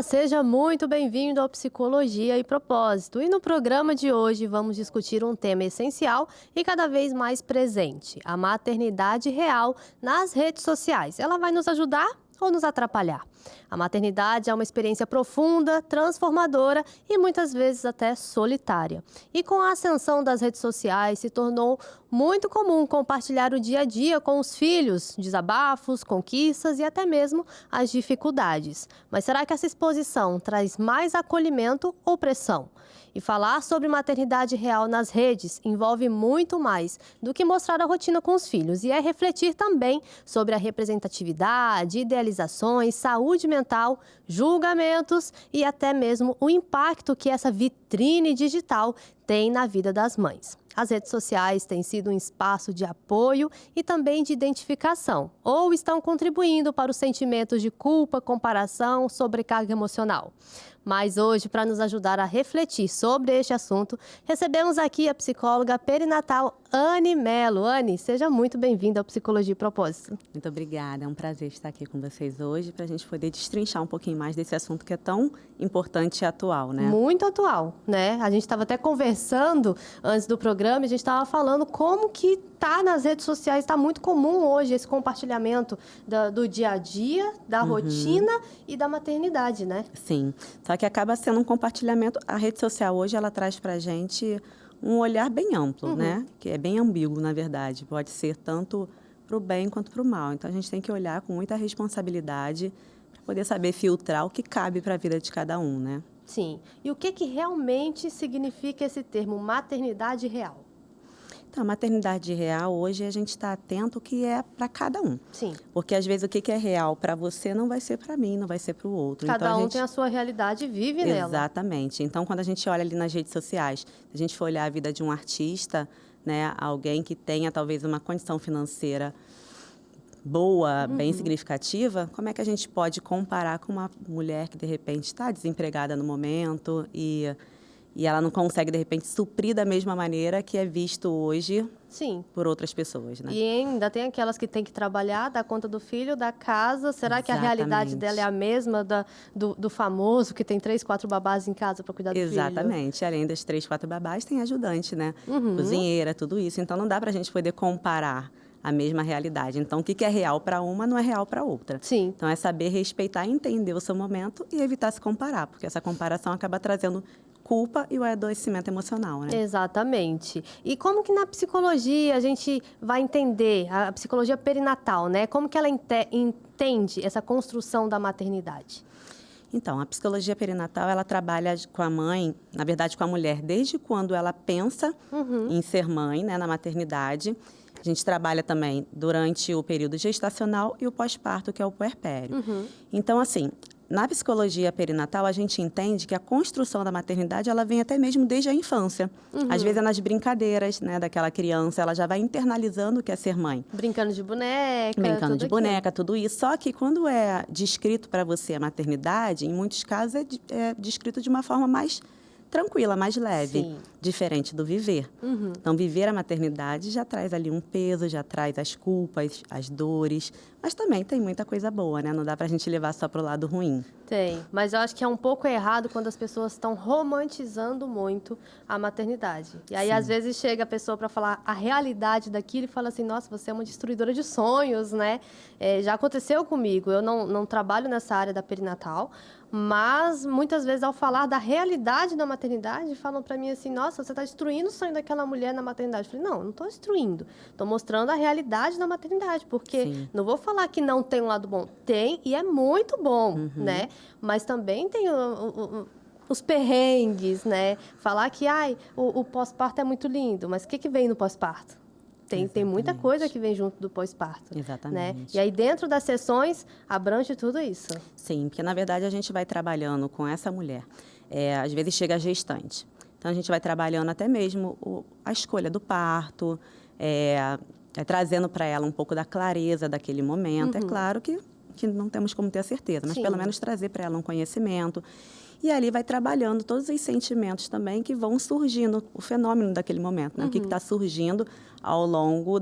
Olá, seja muito bem-vindo ao Psicologia e Propósito. E no programa de hoje vamos discutir um tema essencial e cada vez mais presente: a maternidade real nas redes sociais. Ela vai nos ajudar ou nos atrapalhar? A maternidade é uma experiência profunda, transformadora e muitas vezes até solitária. E com a ascensão das redes sociais se tornou muito comum compartilhar o dia a dia com os filhos, desabafos, conquistas e até mesmo as dificuldades. Mas será que essa exposição traz mais acolhimento ou pressão? E falar sobre maternidade real nas redes envolve muito mais do que mostrar a rotina com os filhos. E é refletir também sobre a representatividade, idealizações, saúde mental, julgamentos e até mesmo o impacto que essa vitrine digital tem na vida das mães. As redes sociais têm sido um espaço de apoio e também de identificação, ou estão contribuindo para os sentimentos de culpa, comparação, sobrecarga emocional. Mas hoje, para nos ajudar a refletir sobre este assunto, recebemos aqui a psicóloga perinatal Anne Mello. Anne, seja muito bem-vinda ao Psicologia e Propósito. Muito obrigada, é um prazer estar aqui com vocês hoje para a gente poder destrinchar um pouquinho mais desse assunto que é tão importante e atual, né? Muito atual, né? A gente estava até conversando antes do programa, a gente estava falando como que tá nas redes sociais, está muito comum hoje esse compartilhamento do dia a dia, da rotina e da maternidade, né? Sim, só que acaba sendo um compartilhamento. A rede social hoje, ela traz para a gente um olhar bem amplo, né? Que é bem ambíguo, na verdade. Pode ser tanto para o bem quanto para o mal. Então, a gente tem que olhar com muita responsabilidade para poder saber filtrar o que cabe para a vida de cada um, né? Sim. E o que realmente significa esse termo maternidade real? Então, a maternidade real, hoje, a gente está atento o que é para cada um. Sim. Porque, às vezes, o que é real para você não vai ser para mim, não vai ser para o outro. Cada um tem a sua realidade e vive nela. Exatamente. Então, quando a gente olha ali nas redes sociais, se a gente for olhar a vida de um artista, né, alguém que tenha, talvez, uma condição financeira boa, bem significativa, como é que a gente pode comparar com uma mulher que, de repente, está desempregada no momento e ela não consegue, de repente, suprir da mesma maneira que é visto hoje Sim. por outras pessoas, né? E ainda tem aquelas que têm que trabalhar, dar conta do filho, da casa. Será que a realidade dela é a mesma do famoso que tem 3, 4 babás em casa para cuidar do filho? Exatamente. Além das 3, 4 babás, tem ajudante, né? Cozinheira, tudo isso. Então, não dá para a gente poder comparar a mesma realidade. Então, o que é real para uma não é real para outra. Sim. Então, é saber respeitar, entender o seu momento e evitar se comparar, porque essa comparação acaba trazendo culpa e o adoecimento emocional, né? Exatamente. E como que na psicologia a gente vai entender, a psicologia perinatal, né? Como que ela entende essa construção da maternidade? Então, a psicologia perinatal, ela trabalha com a mãe, na verdade com a mulher, desde quando ela pensa em ser mãe, né, na maternidade. A gente trabalha também durante o período gestacional e o pós-parto, que é o puerpério. Então, assim, na psicologia perinatal, a gente entende que a construção da maternidade, ela vem até mesmo desde a infância. Às vezes é nas brincadeiras, né, daquela criança, ela já vai internalizando o que é ser mãe. Brincando de boneca. Brincando de boneca, tudo isso. Só que quando é descrito para você a maternidade, em muitos casos é descrito de uma forma mais tranquila, mais leve, Sim. diferente do viver. Então, viver a maternidade já traz ali um peso, já traz as culpas, as dores, mas também tem muita coisa boa, né? Não dá pra gente levar só pro lado ruim. Tem, mas eu acho que é um pouco errado quando as pessoas estão romantizando muito a maternidade. E aí, às vezes, chega a pessoa para falar a realidade daquilo e fala assim, nossa, você é uma destruidora de sonhos, né? Já aconteceu comigo, eu não trabalho nessa área da perinatal, mas muitas vezes ao falar da realidade da maternidade, falam para mim assim, nossa, você está destruindo o sonho daquela mulher na maternidade. Eu falei, não estou destruindo, estou mostrando a realidade da maternidade, porque não vou falar que não tem um lado bom, tem e é muito bom, né? Mas também tem os perrengues, né? Falar que o pós-parto é muito lindo, mas o que vem no pós-parto? Tem muita coisa que vem junto do pós-parto. Exatamente. Né? E aí, dentro das sessões, abrange tudo isso. Sim, porque, na verdade, a gente vai trabalhando com essa mulher. Às vezes, chega a gestante. Então, a gente vai trabalhando até mesmo a escolha do parto, trazendo para ela um pouco da clareza daquele momento. É claro que não temos como ter a certeza, mas pelo menos trazer para ela um conhecimento. E ali vai trabalhando todos os sentimentos também que vão surgindo, o fenômeno daquele momento, né? O que está surgindo ao longo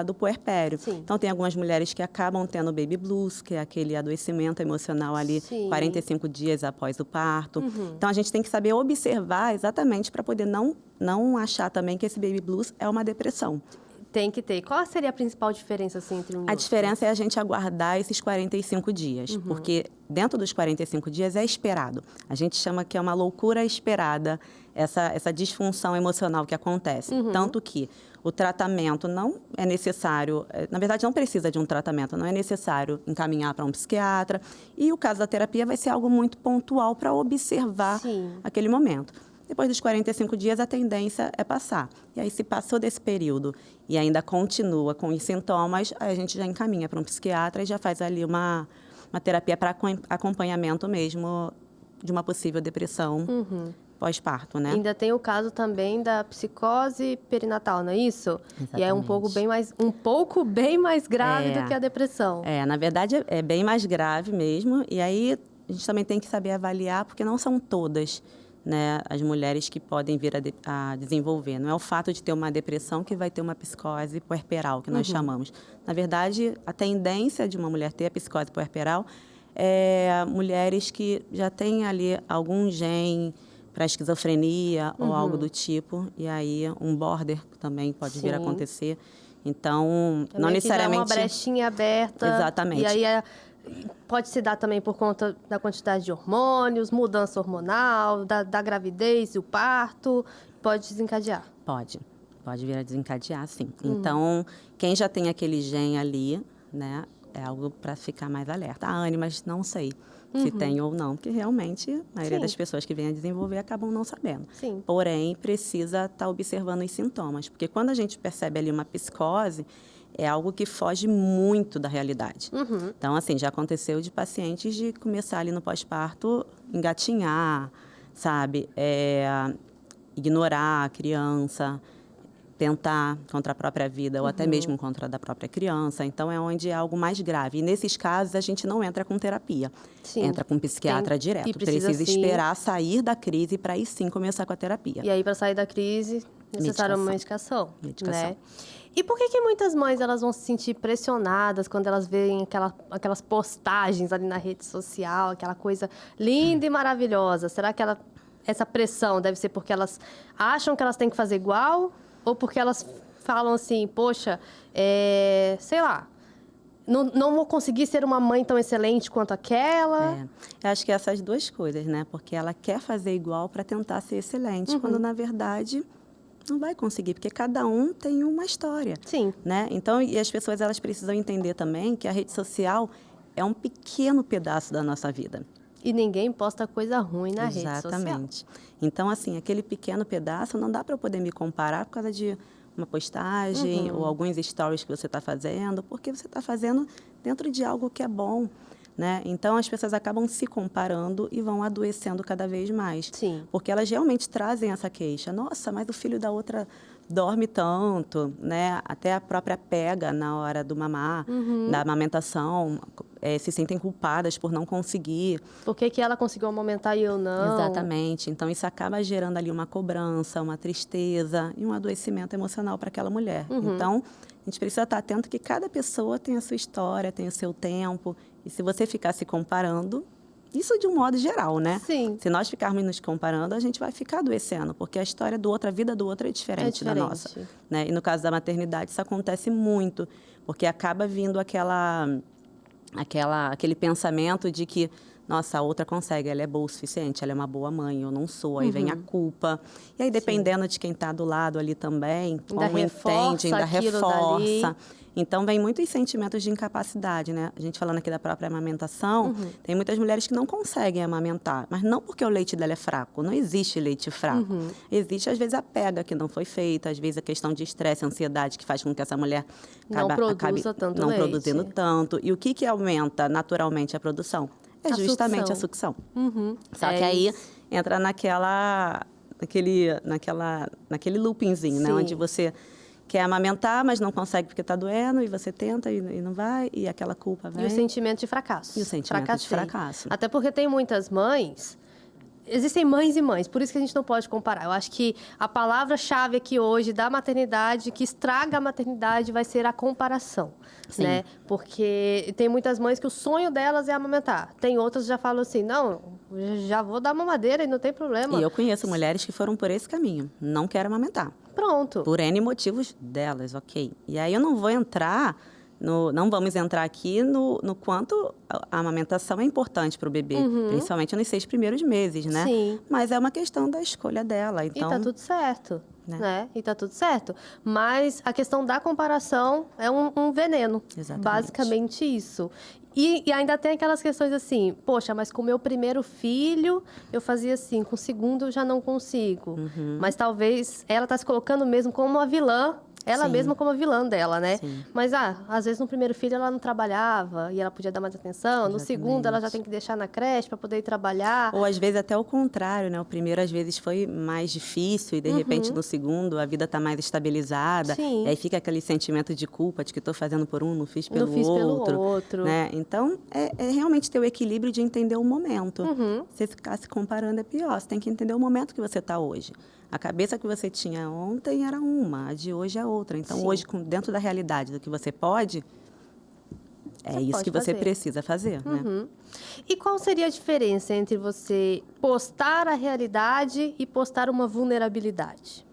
do puerpério. Sim. Então, tem algumas mulheres que acabam tendo baby blues, que é aquele adoecimento emocional ali, Sim. 45 dias após o parto. Então, a gente tem que saber observar exatamente para poder não achar também que esse baby blues é uma depressão. Tem que ter. Qual seria a principal diferença assim, entre um e A outro? diferença é a gente aguardar esses 45 dias, porque dentro dos 45 dias é esperado. A gente chama que é uma loucura esperada, essa disfunção emocional que acontece. Tanto que o tratamento não é necessário, na verdade não precisa de um tratamento, não é necessário encaminhar para um psiquiatra. E o caso da terapia vai ser algo muito pontual para observar aquele momento. Depois dos 45 dias, a tendência é passar. E aí, se passou desse período e ainda continua com os sintomas, aí a gente já encaminha para um psiquiatra e já faz ali uma terapia para acompanhamento mesmo de uma possível depressão pós-parto, né? Ainda tem o caso também da psicose perinatal, não é isso? Exatamente. E é um pouco bem mais grave do que a depressão. Na verdade, é bem mais grave mesmo. E aí, a gente também tem que saber avaliar, porque não são todas, né, as mulheres que podem vir a desenvolver. Não é o fato de ter uma depressão que vai ter uma psicose puerperal, que nós chamamos. Na verdade, a tendência de uma mulher ter a psicose puerperal é mulheres que já têm ali algum gene para esquizofrenia ou algo do tipo, e aí um border também pode vir a acontecer. Então, também não que necessariamente... já é uma brechinha aberta. Exatamente. E aí pode se dar também por conta da quantidade de hormônios, mudança hormonal, da gravidez e o parto, pode desencadear. Pode vir a desencadear, sim. Então, quem já tem aquele gene ali, né, é algo para ficar mais alerta. Anne, mas não sei se tem ou não, porque realmente a maioria das pessoas que vêm a desenvolver acabam não sabendo. Sim. Porém, precisa estar observando os sintomas, porque quando a gente percebe ali uma psicose, é algo que foge muito da realidade. Então, assim, já aconteceu de pacientes de começar ali no pós-parto, engatinhar, sabe? Ignorar a criança, tentar contra a própria vida ou até mesmo contra a da própria criança. Então, é onde é algo mais grave. E nesses casos, a gente não entra com terapia. Sim. Entra com um psiquiatra direto. Precisa esperar sair da crise para aí sim começar com a terapia. E aí, para sair da crise, necessária uma medicação. Medicação. Né? E por que muitas mães elas vão se sentir pressionadas quando elas veem aquelas postagens ali na rede social, aquela coisa linda e maravilhosa? Será que essa pressão deve ser porque elas acham que elas têm que fazer igual? Ou porque elas falam assim, poxa, sei lá, não vou conseguir ser uma mãe tão excelente quanto aquela? Eu acho que essas duas coisas, né? Porque ela quer fazer igual para tentar ser excelente, quando na verdade não vai conseguir, porque cada um tem uma história. Sim. Né? Então, e as pessoas elas precisam entender também que a rede social é um pequeno pedaço da nossa vida. E ninguém posta coisa ruim na rede social. Exatamente. Então, assim, aquele pequeno pedaço não dá para eu poder me comparar por causa de uma postagem ou alguns stories que você está fazendo, porque você está fazendo dentro de algo que é bom. Né? Então, as pessoas acabam se comparando e vão adoecendo cada vez mais. Sim. Porque elas realmente trazem essa queixa. Nossa, mas o filho da outra dorme tanto, né? Até a própria pega na hora do mamar, da amamentação, se sentem culpadas por não conseguir. Por que ela conseguiu amamentar e eu não? Exatamente. Então, isso acaba gerando ali uma cobrança, uma tristeza e um adoecimento emocional para aquela mulher. Então, a gente precisa estar atento que cada pessoa tem a sua história, tem o seu tempo. E se você ficar se comparando, isso de um modo geral, né? Sim. Se nós ficarmos nos comparando, a gente vai ficar adoecendo, porque a história do outro, a vida do outro é diferente da nossa. Né? E no caso da maternidade, isso acontece muito, porque acaba vindo aquele pensamento de que, nossa, a outra consegue, ela é boa o suficiente, ela é uma boa mãe, eu não sou, aí vem a culpa. E aí, dependendo de quem está do lado ali também, como entende, ainda reforça. Então, vem muitos sentimentos de incapacidade, né? A gente falando aqui da própria amamentação, tem muitas mulheres que não conseguem amamentar, mas não porque o leite dela é fraco, não existe leite fraco. Existe, às vezes, a pega que não foi feita, às vezes a questão de estresse, ansiedade, que faz com que essa mulher acabe não produzindo tanto. E o que aumenta naturalmente a produção? É justamente a sucção. Só que aí entra naquele loopingzinho, né? Onde você quer amamentar, mas não consegue porque está doendo, e você tenta e não vai, e aquela culpa vem. E o sentimento de fracasso. E o sentimento de fracasso. Até porque tem muitas mães existem mães e mães, por isso que a gente não pode comparar. Eu acho que a palavra-chave aqui hoje da maternidade, que estraga a maternidade, vai ser a comparação, né? Porque tem muitas mães que o sonho delas é amamentar. Tem outras que já falam assim, não, já vou dar mamadeira e não tem problema. E eu conheço mulheres que foram por esse caminho, não quero amamentar. Pronto. Por N motivos delas, ok. E aí eu não vou entrar... não vamos entrar aqui no quanto a amamentação é importante para o bebê, principalmente nos 6 primeiros meses, né? Sim. Mas é uma questão da escolha dela. Então, E tá tudo certo, né? E tá tudo certo. Mas a questão da comparação é um veneno. Exatamente. Basicamente isso. E ainda tem aquelas questões assim, poxa, mas com o meu primeiro filho eu fazia assim, com o segundo eu já não consigo. Mas talvez ela tá se colocando mesmo como uma vilã. Ela Sim. mesma como a vilã dela, né? Sim. Mas, às vezes no primeiro filho ela não trabalhava e ela podia dar mais atenção. Exatamente. No segundo ela já tem que deixar na creche para poder ir trabalhar. Ou às vezes até o contrário, né? O primeiro às vezes foi mais difícil e de repente no segundo a vida está mais estabilizada. Sim. E aí fica aquele sentimento de culpa de que estou fazendo por um, não fiz pelo Não fiz pelo outro. Né? Então é realmente ter o equilíbrio de entender o momento. Se ficar se comparando é pior. Você tem que entender o momento que você está hoje. A cabeça que você tinha ontem era uma, a de hoje é outra. Então, Sim. hoje, dentro da realidade do que você pode, é isso que você precisa fazer, né? E qual seria a diferença entre você postar a realidade e postar uma vulnerabilidade?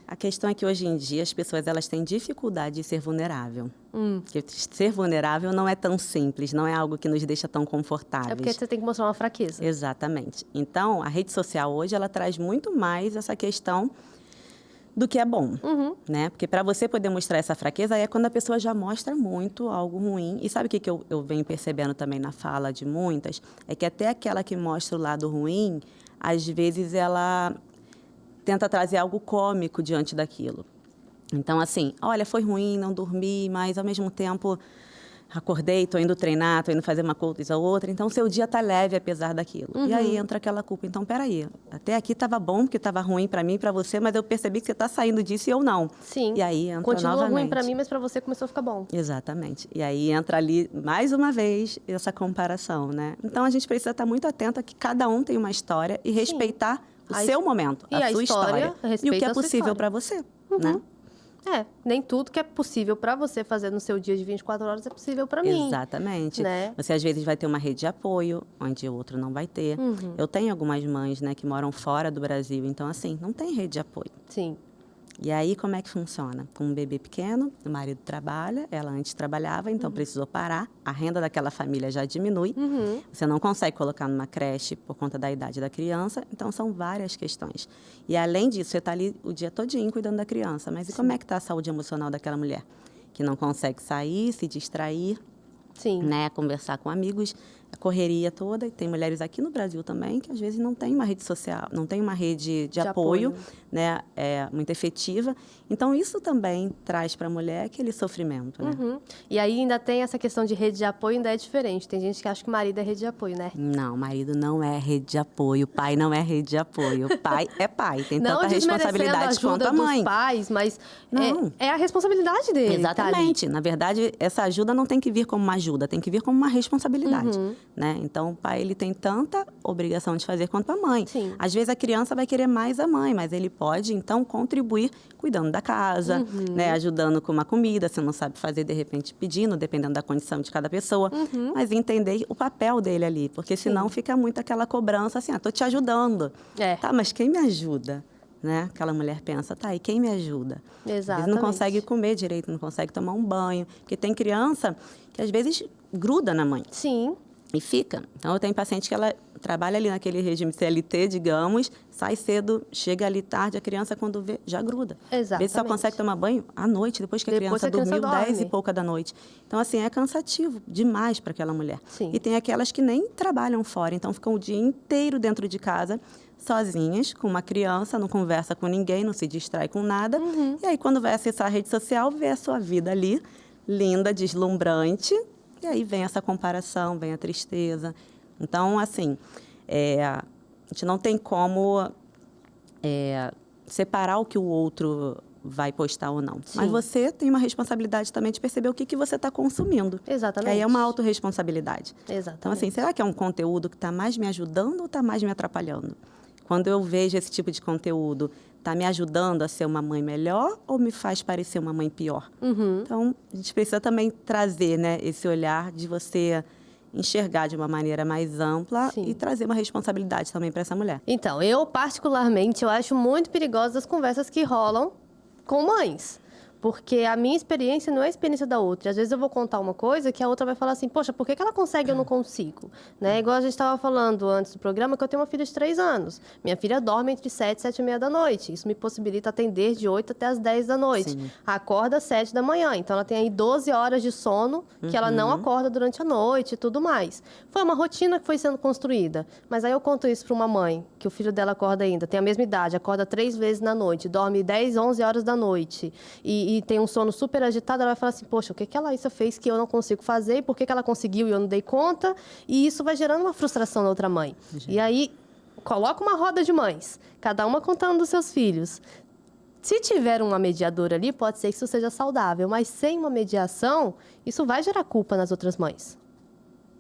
A questão é que hoje em dia as pessoas elas têm dificuldade de ser vulnerável. Porque ser vulnerável não é tão simples, não é algo que nos deixa tão confortáveis. É porque você tem que mostrar uma fraqueza. Exatamente. Então, a rede social hoje ela traz muito mais essa questão do que é bom, né? Porque para você poder mostrar essa fraqueza é quando a pessoa já mostra muito algo ruim. E sabe o que eu venho percebendo também na fala de muitas? É que até aquela que mostra o lado ruim, às vezes ela tenta trazer algo cômico diante daquilo. Então, assim, olha, foi ruim, não dormi, mas ao mesmo tempo acordei, estou indo treinar, estou indo fazer uma coisa ou outra, então seu dia está leve apesar daquilo. E aí entra aquela culpa. Então, peraí, até aqui estava bom, porque estava ruim para mim e para você, mas eu percebi que você está saindo disso e eu não. Sim. E aí entra Continua novamente. ruim para mim, mas para você começou a ficar bom. Exatamente. E aí entra ali, mais uma vez, essa comparação, né? Então, a gente precisa estar muito atento a que cada um tem uma história e respeitar o seu momento, a sua história e o que é possível para você, né? Nem tudo que é possível para você fazer no seu dia de 24 horas é possível para mim. Exatamente. Né? Você, às vezes, vai ter uma rede de apoio, onde o outro não vai ter. Eu tenho algumas mães, né, que moram fora do Brasil, então, assim, não tem rede de apoio. Sim. E aí, como é que funciona? Com um bebê pequeno, o marido trabalha, ela antes trabalhava, então precisou parar, a renda daquela família já diminui, você não consegue colocar numa creche por conta da idade da criança, então são várias questões. E além disso, você está ali o dia todinho cuidando da criança, mas e como é que está a saúde emocional daquela mulher? Que não consegue sair, se distrair, né, conversar com amigos, a correria toda. E tem mulheres aqui no Brasil também que às vezes não tem uma rede social, não tem uma rede de apoio, né, muito efetiva. Então isso também traz para a mulher aquele sofrimento, né? E aí ainda tem essa questão de rede de apoio, ainda é diferente. Tem gente que acha que marido é rede de apoio, né? Não, marido não é rede de apoio, pai não é rede de apoio. Pai é pai, tem tanta responsabilidade quanto a mãe. Dos pais, mas é a responsabilidade dele. Exatamente. Tá, na verdade, essa ajuda não tem que vir como uma ajuda, tem que vir como uma responsabilidade, né? Então, o pai ele tem tanta obrigação de fazer quanto a mãe. Sim. Às vezes a criança vai querer mais a mãe, mas ele pode então contribuir cuidando da casa, né, ajudando com uma comida, se não sabe fazer, de repente pedindo, dependendo da condição de cada pessoa, mas entender o papel dele ali, porque senão fica muito aquela cobrança assim, tô te ajudando. Tá, mas quem me ajuda? Né? Aquela mulher pensa, tá, e quem me ajuda? Exatamente. Às vezes não consegue comer direito, não consegue tomar um banho, porque tem criança que às vezes gruda na mãe. Sim. E fica. Então, eu tenho paciente que ela trabalha ali naquele regime CLT, digamos, sai cedo, chega ali tarde, a criança quando vê, já gruda. Exatamente. Às vezes só consegue tomar banho à noite, depois que a criança dormiu 10 e pouca da noite. Então, assim, é cansativo demais para aquela mulher. Sim. E tem aquelas que nem trabalham fora, então ficam o dia inteiro dentro de casa, sozinhas, com uma criança, não conversa com ninguém, não se distrai com nada. E aí, quando vai acessar a rede social, vê a sua vida ali, linda, deslumbrante. E aí vem essa comparação, vem a tristeza. Então, assim, a gente não tem como separar o que o outro vai postar ou não. Sim. Mas você tem uma responsabilidade também de perceber o que você está consumindo. Exatamente. Que aí é uma autorresponsabilidade. Exatamente. Então, assim, será que é um conteúdo que está mais me ajudando ou está mais me atrapalhando? Quando eu vejo esse tipo de conteúdo, está me ajudando a ser uma mãe melhor ou me faz parecer uma mãe pior? Então, a gente precisa também trazer, né, esse olhar de você enxergar de uma maneira mais ampla Sim. e trazer uma responsabilidade também para essa mulher. Então, eu particularmente, eu acho muito perigosas as conversas que rolam com mães. Porque a minha experiência não é a experiência da outra. Às vezes eu vou contar uma coisa que a outra vai falar assim, poxa, por que ela consegue e eu não consigo? Né? Igual a gente estava falando antes do programa, que eu tenho uma filha de 3 anos. Minha filha dorme entre 7 e 7 e meia da noite. Isso me possibilita atender de 8 até as 10 da noite. Sim. Acorda às 7 da manhã. Então, ela tem aí 12 horas de sono que ela não acorda durante a noite e tudo mais. Foi uma rotina que foi sendo construída. Mas aí eu conto isso para uma mãe, que o filho dela acorda ainda, tem a mesma idade, acorda 3 vezes na noite, dorme 10, 11 horas da noite e tem um sono super agitado, ela vai falar assim, poxa, o que a Laísa fez que eu não consigo fazer? E por que ela conseguiu e eu não dei conta? E isso vai gerando uma frustração na outra mãe. E aí, coloca uma roda de mães, cada uma contando dos seus filhos. Se tiver uma mediadora ali, pode ser que isso seja saudável, mas sem uma mediação, isso vai gerar culpa nas outras mães,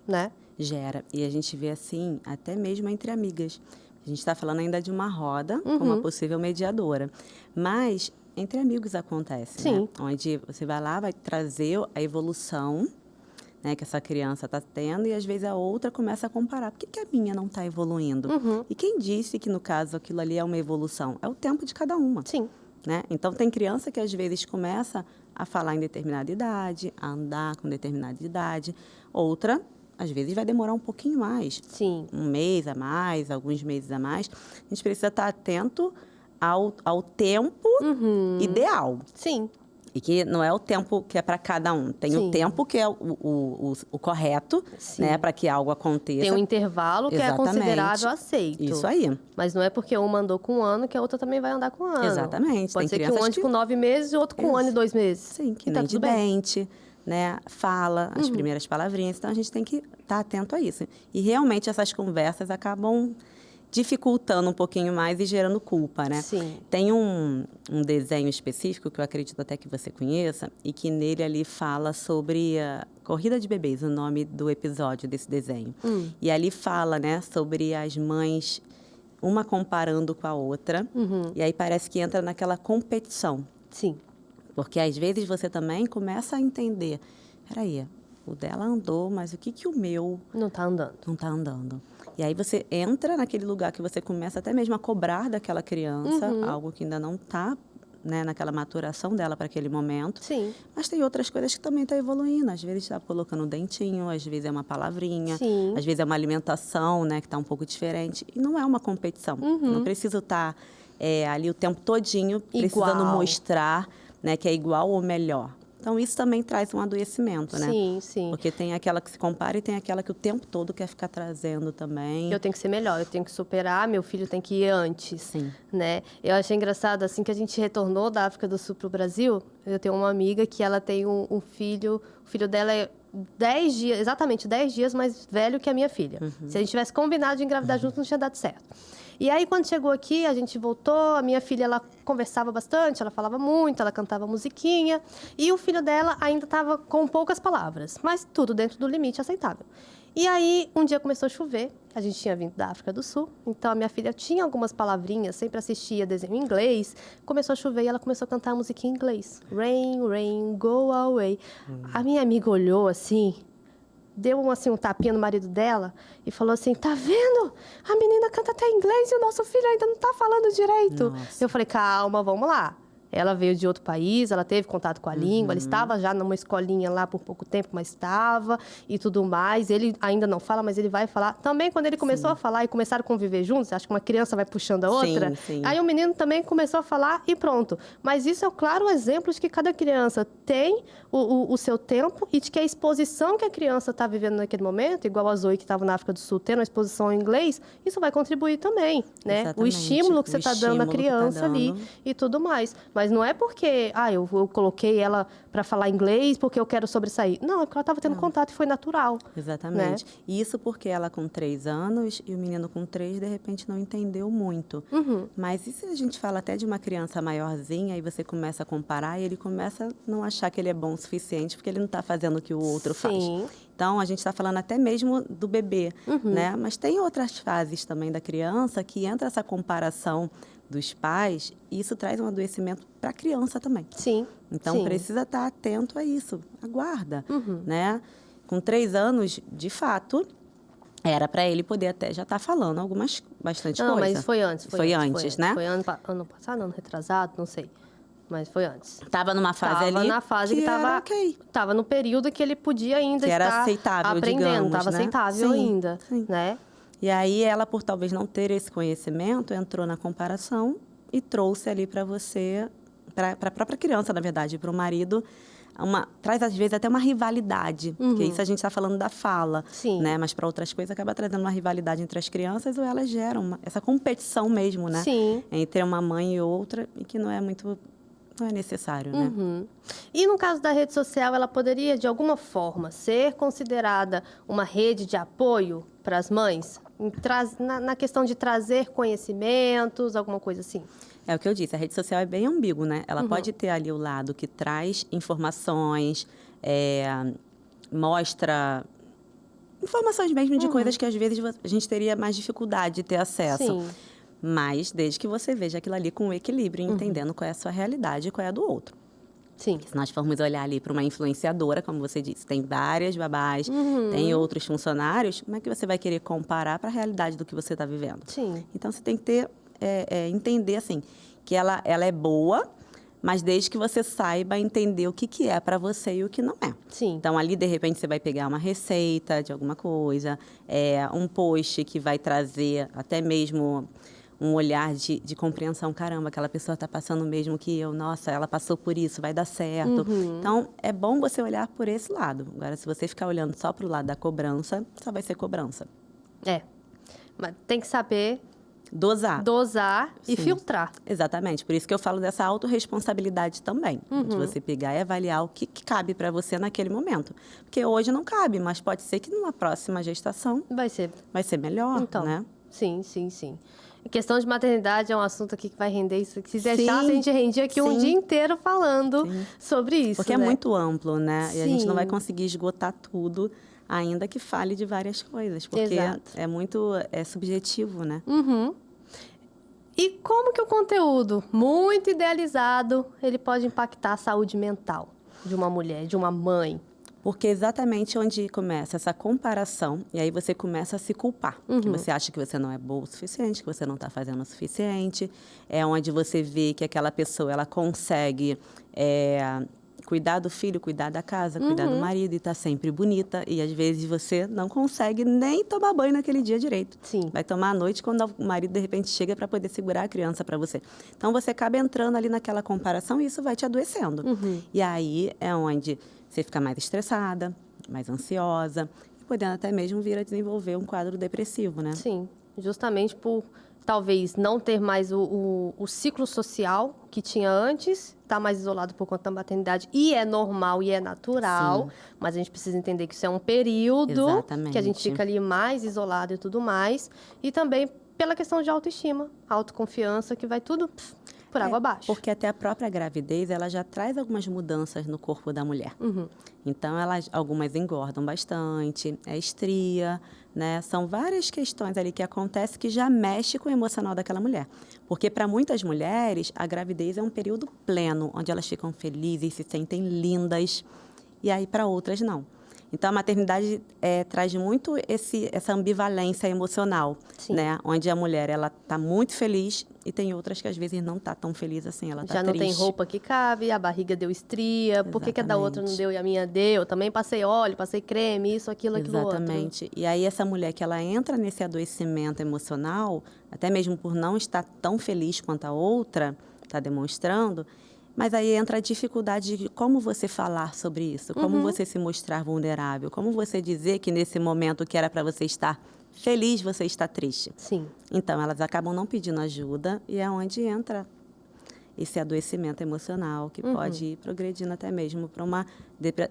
né? Gera. E a gente vê assim, até mesmo entre amigas. A gente está falando ainda de uma roda com uma possível mediadora. Mas entre amigos acontece, Sim. né? Onde você vai lá, vai trazer a evolução, né, que essa criança está tendo, e às vezes a outra começa a comparar. Por que a minha não está evoluindo? E quem disse que, no caso, aquilo ali é uma evolução? É o tempo de cada uma. Sim. Né? Então, tem criança que às vezes começa a falar em determinada idade, a andar com determinada idade. Outra, às vezes, vai demorar um pouquinho mais. Sim. Um mês a mais, alguns meses a mais. A gente precisa estar atento ao tempo ideal. Sim. E que não é o tempo que é para cada um. Tem Sim. o tempo que é o correto, Sim. né, para que algo aconteça. Tem um intervalo que Exatamente. é considerável aceito. Isso aí. Mas não é porque uma andou com 1 ano que a outra também vai andar com 1 ano. Exatamente. Pode Tem ser que um crianças ande que- com 9 meses e o outro com 1 ano e 2 meses. Sim, que E nem tá de tudo bem. dente, né? Fala as primeiras palavrinhas. Então, a gente tem que estar atento a isso. E, realmente, essas conversas acabam dificultando um pouquinho mais e gerando culpa, né? Sim. Tem um desenho específico que eu acredito até que você conheça e que nele ali fala sobre a corrida de bebês, o nome do episódio desse desenho. E ali fala, né, sobre as mães, uma comparando com a outra. E aí parece que entra naquela competição. Sim. Porque às vezes você também começa a entender, peraí, o dela andou, mas o que o meu Não tá andando. não está andando? E aí você entra naquele lugar que você começa até mesmo a cobrar daquela criança, algo que ainda não está, né, naquela maturação dela para aquele momento. Sim. Mas tem outras coisas que também estão evoluindo. Às vezes está colocando um dentinho, às vezes é uma palavrinha, Sim. às vezes é uma alimentação, né, que está um pouco diferente. E não é uma competição. Não preciso estar ali o tempo todinho precisando Igual. mostrar, né, que é igual ou melhor. Então, isso também traz um adoecimento, né? Sim, sim. Porque tem aquela que se compara e tem aquela que o tempo todo quer ficar trazendo também. Eu tenho que ser melhor, eu tenho que superar, meu filho tem que ir antes. Sim. Né? Eu achei engraçado, assim que a gente retornou da África do Sul para o Brasil, eu tenho uma amiga que ela tem um filho, o filho dela é 10 dias, exatamente 10 dias mais velho que a minha filha. Se a gente tivesse combinado de engravidar junto, não tinha dado certo. E aí, quando chegou aqui, a gente voltou, a minha filha, ela conversava bastante, ela falava muito, ela cantava musiquinha, e o filho dela ainda estava com poucas palavras, mas tudo dentro do limite aceitável. E aí, um dia começou a chover, a gente tinha vindo da África do Sul, então a minha filha tinha algumas palavrinhas, sempre assistia desenho em inglês, começou a chover e ela começou a cantar a musiquinha em inglês. Rain, rain, go away. A minha amiga olhou assim, deu assim, um tapinha no marido dela e falou assim, tá vendo? A menina canta até inglês e o nosso filho ainda não tá falando direito. Nossa. Eu falei, calma, vamos lá. Ela veio de outro país, ela teve contato com a língua, ela estava já numa escolinha lá por pouco tempo, mas estava e tudo mais. Ele ainda não fala, mas ele vai falar. Também, quando ele começou a falar e começaram a conviver juntos, acho que uma criança vai puxando a outra, Sim. aí o menino também começou a falar e pronto. Mas isso é um claro exemplo de que cada criança tem o seu tempo e de que a exposição que a criança está vivendo naquele momento, igual a Zoe que estava na África do Sul, tendo a exposição em inglês, isso vai contribuir também, né? O Exatamente. estímulo que você O está dando à estímulo que tá criança ali dando. e tudo mais. Mas Mas não é porque, eu coloquei ela para falar inglês porque eu quero sobressair. Não, é porque ela estava tendo contato e foi natural. Exatamente. Né? E isso porque ela com 3 anos e o menino com 3, de repente, não entendeu muito. Mas e se a gente fala até de uma criança maiorzinha e você começa a comparar e ele começa a não achar que ele é bom o suficiente porque ele não está fazendo o que o outro faz. Então, a gente está falando até mesmo do bebê, né? Mas tem outras fases também da criança que entra essa comparação dos pais e isso traz um adoecimento para a criança também. Sim. Então, precisa estar atento a isso. Aguarda, né? Com 3 anos, de fato, era para ele poder até já estar falando bastante coisa. Não, mas foi antes. Foi antes, né? Foi ano passado, ano retrasado, não sei. Mas foi antes. Tava numa fase ali Tava na fase que tava ok. Tava no período que ele podia ainda Que era estar aceitável, aprendendo. digamos, Tava né? aceitável ainda, Sim. né? E aí ela, por talvez não ter esse conhecimento, entrou na comparação e trouxe ali para você, para a própria criança, na verdade, para o marido, traz às vezes até uma rivalidade, porque isso a gente está falando da fala, né? Mas para outras coisas acaba trazendo uma rivalidade entre as crianças ou elas geram essa competição mesmo, né? Entre uma mãe e outra, e que não é necessário, né? E no caso da rede social, ela poderia, de alguma forma, ser considerada uma rede de apoio para as mães? Na questão de trazer conhecimentos, alguma coisa assim? É o que eu disse, a rede social é bem ambíguo, né? Ela pode ter ali o lado que traz informações, mostra informações mesmo de coisas que às vezes a gente teria mais dificuldade de ter acesso. Mas desde que você veja aquilo ali com equilíbrio, entendendo qual é a sua realidade e qual é a do outro. Sim. Se nós formos olhar ali para uma influenciadora, como você disse, tem várias babás, tem outros funcionários, como é que você vai querer comparar para a realidade do que você está vivendo? Sim. Então, você tem que ter, entender, assim, que ela é boa, mas desde que você saiba entender o que é para você e o que não é. Sim. Então, ali, de repente, você vai pegar uma receita de alguma coisa, um post que vai trazer até mesmo um olhar de compreensão. Caramba, aquela pessoa está passando o mesmo que eu. Nossa, ela passou por isso, vai dar certo. Então, é bom você olhar por esse lado. Agora, se você ficar olhando só para o lado da cobrança, só vai ser cobrança. Mas tem que saber dosar e filtrar. Exatamente. Por isso que eu falo dessa autorresponsabilidade também. De você pegar e avaliar o que cabe para você naquele momento. Porque hoje não cabe, mas pode ser que numa próxima gestação vai ser melhor, então, né? Sim. A questão de maternidade é um assunto aqui que vai render isso. Se deixasse, a gente rendia aqui um dia inteiro falando sobre isso. Porque é muito amplo, né? E a gente não vai conseguir esgotar tudo, ainda que fale de várias coisas. Porque é muito subjetivo, né? E como que o conteúdo muito idealizado, ele pode impactar a saúde mental de uma mulher, de uma mãe? Porque é exatamente onde começa essa comparação, e aí você começa a se culpar. Que você acha que você não é boa o suficiente, que você não está fazendo o suficiente. É onde você vê que aquela pessoa ela consegue cuidar do filho, cuidar da casa, cuidar do marido e está sempre bonita. E às vezes você não consegue nem tomar banho naquele dia direito. Vai tomar à noite quando o marido de repente chega para poder segurar a criança para você. Então você acaba entrando ali naquela comparação e isso vai te adoecendo. E aí é onde você fica mais estressada, mais ansiosa, e podendo até mesmo vir a desenvolver um quadro depressivo, né? Sim, justamente por talvez não ter mais o ciclo social que tinha antes, tá mais isolado por conta da maternidade, e é normal e é natural, mas a gente precisa entender que isso é um período que a gente fica ali mais isolado e tudo mais, e também pela questão de autoestima, autoconfiança, que vai tudo por água abaixo. Porque até a própria gravidez, ela já traz algumas mudanças no corpo da mulher. Então, algumas engordam bastante, estria, né? São várias questões ali que acontecem que já mexe com o emocional daquela mulher. Porque para muitas mulheres, a gravidez é um período pleno, onde elas ficam felizes, se sentem lindas, e aí para outras não. Então, a maternidade traz muito essa ambivalência emocional, né? Onde a mulher ela está muito feliz e tem outras que às vezes não está tão feliz assim, ela está triste. Já não tem roupa que cabe, a barriga deu estria, por que a da outra não deu e a minha deu? Também passei óleo, passei creme, isso, aquilo outro. Exatamente. E aí essa mulher que ela entra nesse adoecimento emocional, até mesmo por não estar tão feliz quanto a outra está demonstrando, mas aí entra a dificuldade de como você falar sobre isso, como você se mostrar vulnerável, como você dizer que nesse momento que era para você estar feliz, você está triste. Sim. Então, elas acabam não pedindo ajuda e é onde entra esse adoecimento emocional, que pode ir progredindo até mesmo para uma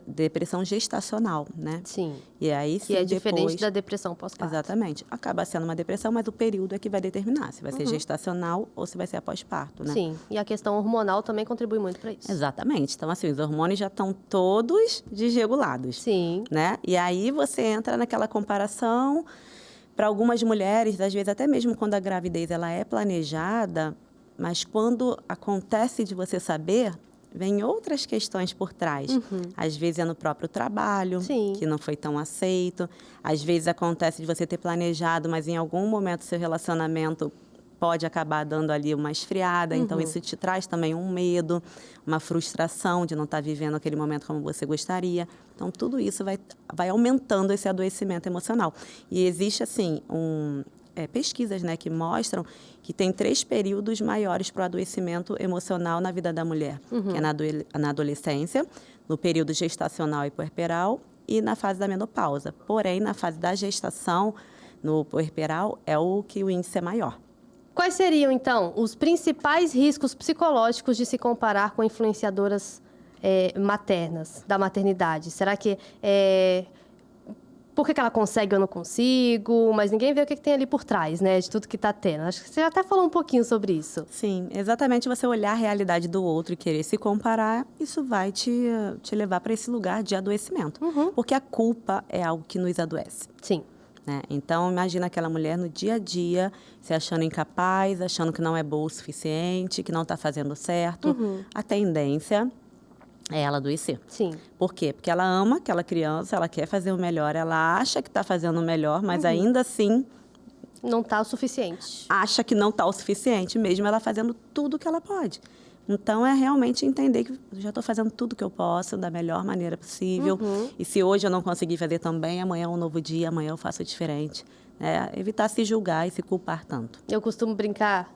depressão gestacional, né? Sim. E aí, Que é diferente da depressão pós-parto. Exatamente. Acaba sendo uma depressão, mas o período é que vai determinar se vai ser gestacional ou se vai ser pós-parto, né? Sim. E a questão hormonal também contribui muito para isso. Exatamente. Então, assim, os hormônios já estão todos desregulados. Sim. Né? E aí você entra naquela comparação. Para algumas mulheres, às vezes até mesmo quando a gravidez ela é planejada, mas quando acontece de você saber, vem outras questões por trás. Às vezes é no próprio trabalho, que não foi tão aceito. Às vezes acontece de você ter planejado, mas em algum momento seu relacionamento pode acabar dando ali uma esfriada. Então, isso te traz também um medo, uma frustração de não estar vivendo aquele momento como você gostaria. Então, tudo isso vai aumentando esse adoecimento emocional. E existe, assim, pesquisas, né, que mostram que tem 3 períodos maiores para o adoecimento emocional na vida da mulher. Que é na adolescência, no período gestacional e puerperal e na fase da menopausa. Porém, na fase da gestação, no puerperal, é o que o índice é maior. Quais seriam, então, os principais riscos psicológicos de se comparar com influenciadoras maternas, da maternidade? Será que por que ela consegue ou eu não consigo? Mas ninguém vê o que tem ali por trás, né? De tudo que está tendo. Acho que você já até falou um pouquinho sobre isso. Sim, exatamente. Você olhar a realidade do outro e querer se comparar, isso vai te levar para esse lugar de adoecimento. Porque a culpa é algo que nos adoece. Sim. Né? Então, imagina aquela mulher no dia a dia, se achando incapaz, achando que não é boa o suficiente, que não está fazendo certo. A tendência é ela adoecer. Sim. Por quê? Porque ela ama aquela criança, ela quer fazer o melhor, ela acha que está fazendo o melhor, mas ainda assim... não está o suficiente. Acha que não está o suficiente, mesmo ela fazendo tudo o que ela pode. Então, é realmente entender que eu já estou fazendo tudo que eu posso, da melhor maneira possível. E se hoje eu não conseguir fazer também, amanhã é um novo dia, amanhã eu faço diferente. Evitar se julgar e se culpar tanto. Eu costumo brincar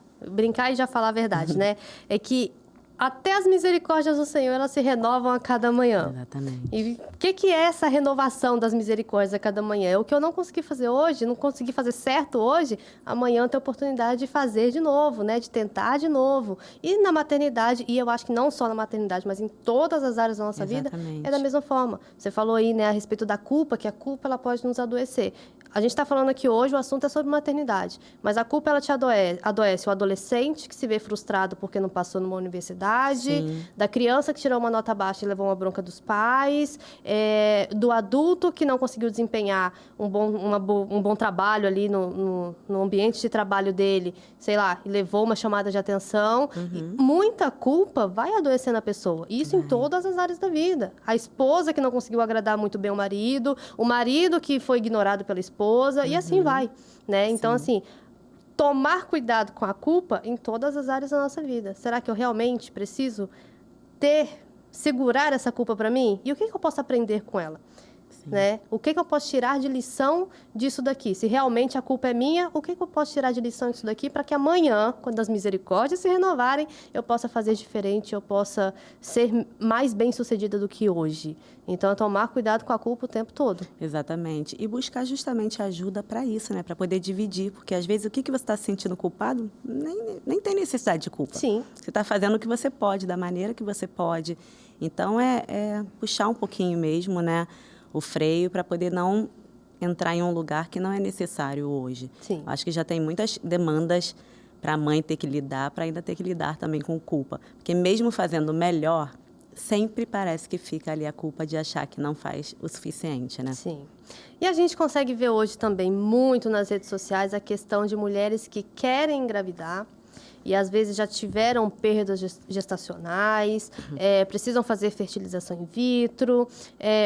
e já falar a verdade, né? É que até as misericórdias do Senhor, elas se renovam a cada manhã. Exatamente. E o que é essa renovação das misericórdias a cada manhã? É o que eu não consegui fazer hoje, não consegui fazer certo hoje, amanhã eu tenho a oportunidade de fazer de novo, né? De tentar de novo. E na maternidade, e eu acho que não só na maternidade, mas em todas as áreas da nossa vida, é da mesma forma. Você falou aí, né, a respeito da culpa, que a culpa ela pode nos adoecer. A gente está falando aqui hoje, o assunto é sobre maternidade, mas a culpa ela te adoece o adolescente que se vê frustrado porque não passou numa universidade, da criança que tirou uma nota baixa e levou uma bronca dos pais, do adulto que não conseguiu desempenhar um bom trabalho ali no ambiente de trabalho dele, sei lá, e levou uma chamada de atenção. E muita culpa vai adoecendo a pessoa, e isso em todas as áreas da vida. A esposa que não conseguiu agradar muito bem o marido que foi ignorado pela esposa, e assim vai, né? Então, assim, tomar cuidado com a culpa em todas as áreas da nossa vida. Será que eu realmente preciso segurar essa culpa para mim? E o que eu posso aprender com ela? Né? O que eu posso tirar de lição disso daqui? Se realmente a culpa é minha, o que eu posso tirar de lição disso daqui para que amanhã, quando as misericórdias se renovarem, eu possa fazer diferente, eu possa ser mais bem-sucedida do que hoje? Então, é tomar cuidado com a culpa o tempo todo. Exatamente. E buscar justamente ajuda para isso, né? Para poder dividir. Porque, às vezes, o que você está se sentindo culpado, nem tem necessidade de culpa. Sim. Você está fazendo o que você pode, da maneira que você pode. Então, é puxar um pouquinho mesmo, né? O freio para poder não entrar em um lugar que não é necessário hoje. Sim. Acho que já tem muitas demandas para a mãe ter que lidar, para ainda ter que lidar também com culpa. Porque mesmo fazendo melhor, sempre parece que fica ali a culpa de achar que não faz o suficiente, né? Sim. E a gente consegue ver hoje também muito nas redes sociais a questão de mulheres que querem engravidar, e às vezes já tiveram perdas gestacionais, precisam fazer fertilização in vitro,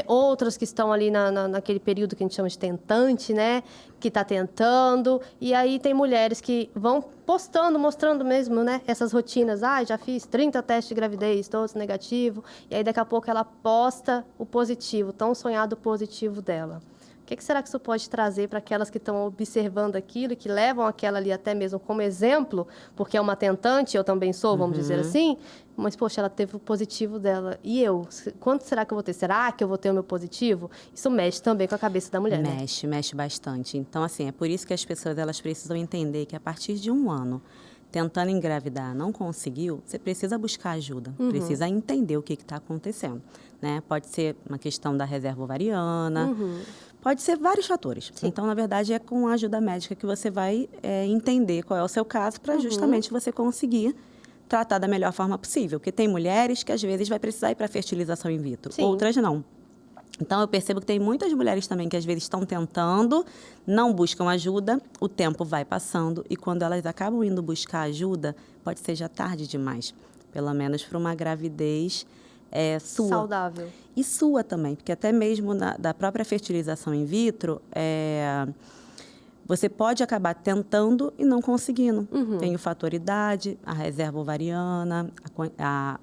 outras que estão ali naquele período que a gente chama de tentante, né? Que está tentando, e aí tem mulheres que vão postando, mostrando mesmo, né? Essas rotinas, já fiz 30 testes de gravidez, todos negativos, e aí daqui a pouco ela posta o positivo, tão sonhado positivo dela. O que será que isso pode trazer para aquelas que estão observando aquilo e que levam aquela ali até mesmo como exemplo, porque é uma tentante, eu também sou, vamos dizer assim, mas, poxa, ela teve o positivo dela. E eu? Quanto será que eu vou ter? Será que eu vou ter o meu positivo? Isso mexe também com a cabeça da mulher, né? Mexe bastante. Então, assim, é por isso que as pessoas elas precisam entender que a partir de 1 ano, tentando engravidar, não conseguiu, você precisa buscar ajuda, precisa entender o que está acontecendo, né? Pode ser uma questão da reserva ovariana, pode ser vários fatores. Sim. Então, na verdade, é com a ajuda médica que você vai entender qual é o seu caso para justamente você conseguir tratar da melhor forma possível. Porque tem mulheres que, às vezes, vai precisar ir para fertilização in vitro, Sim. outras não. Então, eu percebo que tem muitas mulheres também que, às vezes, estão tentando, não buscam ajuda, o tempo vai passando e, quando elas acabam indo buscar ajuda, pode ser já tarde demais. Pelo menos para uma gravidez sua. Saudável. E sua também, porque até mesmo da própria fertilização in vitro, você pode acabar tentando e não conseguindo. Tem o fator idade, a reserva ovariana,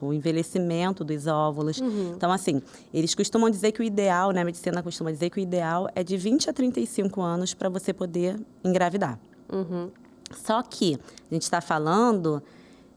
o envelhecimento dos óvulos. Então, assim, eles costumam dizer que o ideal, né, a medicina costuma dizer que o ideal é de 20 a 35 anos para você poder engravidar. Só que a gente está falando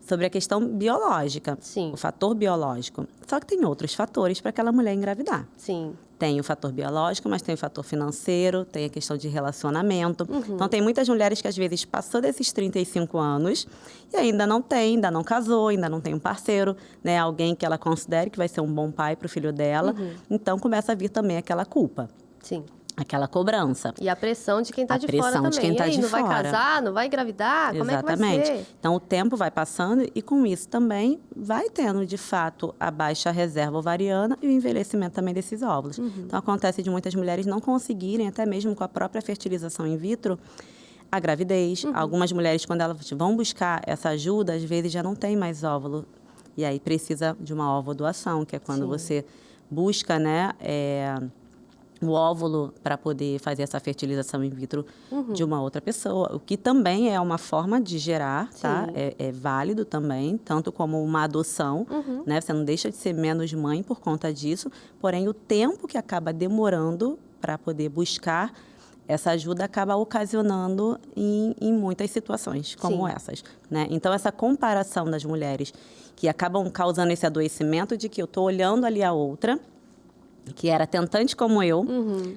sobre a questão biológica, Sim. o fator biológico. Só que tem outros fatores para aquela mulher engravidar. Sim. Tem o fator biológico, mas tem o fator financeiro, tem a questão de relacionamento. Então, tem muitas mulheres que, às vezes, passou desses 35 anos e ainda não casou, ainda não tem um parceiro, né? Alguém que ela considere que vai ser um bom pai para o filho dela. Então, começa a vir também aquela culpa. Sim. Aquela cobrança. E a pressão de quem está de fora também. A pressão de quem está de não fora. vai casar, não vai engravidar? Como é que vai ser? Então, o tempo vai passando e, com isso, também vai tendo, de fato, a baixa reserva ovariana e o envelhecimento também desses óvulos. Então, acontece de muitas mulheres não conseguirem, até mesmo com a própria fertilização in vitro, a gravidez. Algumas mulheres, quando elas vão buscar essa ajuda, às vezes já não tem mais óvulo. E aí precisa de uma ovodoação, que é quando você busca, né, o óvulo para poder fazer essa fertilização in vitro de uma outra pessoa, o que também é uma forma de gerar, tá? É válido também, tanto como uma adoção, né? Você não deixa de ser menos mãe por conta disso, porém o tempo que acaba demorando para poder buscar essa ajuda acaba ocasionando em muitas situações como essas, né? Então, essa comparação das mulheres que acabam causando esse adoecimento de que eu estou olhando ali a outra, que era tentante como eu,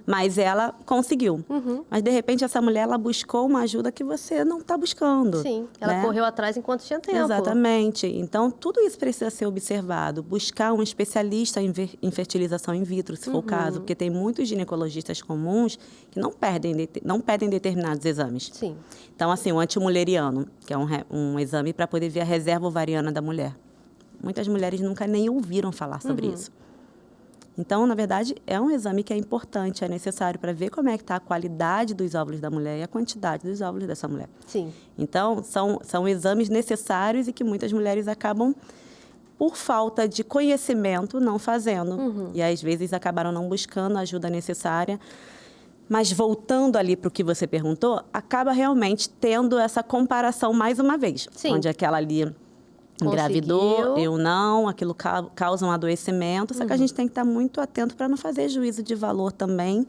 mas ela conseguiu. Mas, de repente, essa mulher, ela buscou uma ajuda que você não está buscando. Sim, ela correu atrás enquanto tinha tempo. Exatamente. Então, tudo isso precisa ser observado. Buscar um especialista em fertilização in vitro, se for o caso, porque tem muitos ginecologistas comuns que não pedem determinados exames. Sim. Então, assim, o antimuleriano, que é um exame para poder ver a reserva ovariana da mulher. Muitas mulheres nunca nem ouviram falar sobre isso. Então, na verdade, é um exame que é importante, é necessário para ver como é que está a qualidade dos óvulos da mulher e a quantidade dos óvulos dessa mulher. Sim. Então, são exames necessários e que muitas mulheres acabam, por falta de conhecimento, não fazendo. E, às vezes, acabaram não buscando a ajuda necessária. Mas, voltando ali para o que você perguntou, acaba realmente tendo essa comparação mais uma vez. Sim. Onde aquela ali engravidou, eu não, aquilo causa um adoecimento, só que a gente tem que estar muito atento para não fazer juízo de valor também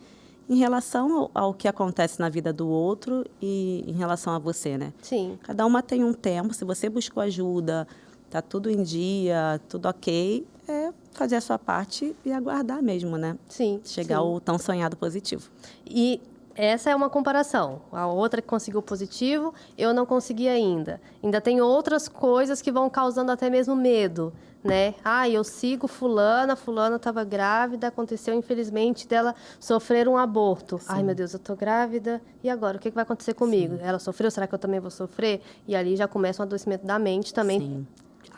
em relação ao que acontece na vida do outro e em relação a você, né? Sim. Cada uma tem um tempo, se você buscou ajuda, tá tudo em dia, tudo ok, é fazer a sua parte e aguardar mesmo, né? Sim. Chegar ao tão sonhado positivo. E essa é uma comparação. A outra que conseguiu positivo, eu não consegui ainda. Ainda tem outras coisas que vão causando até mesmo medo, né? Eu sigo fulana estava grávida, aconteceu, infelizmente, dela sofrer um aborto. Ai, meu Deus, eu tô grávida, e agora? O que vai acontecer comigo? Ela sofreu, será que eu também vou sofrer? E ali já começa um adoecimento da mente também,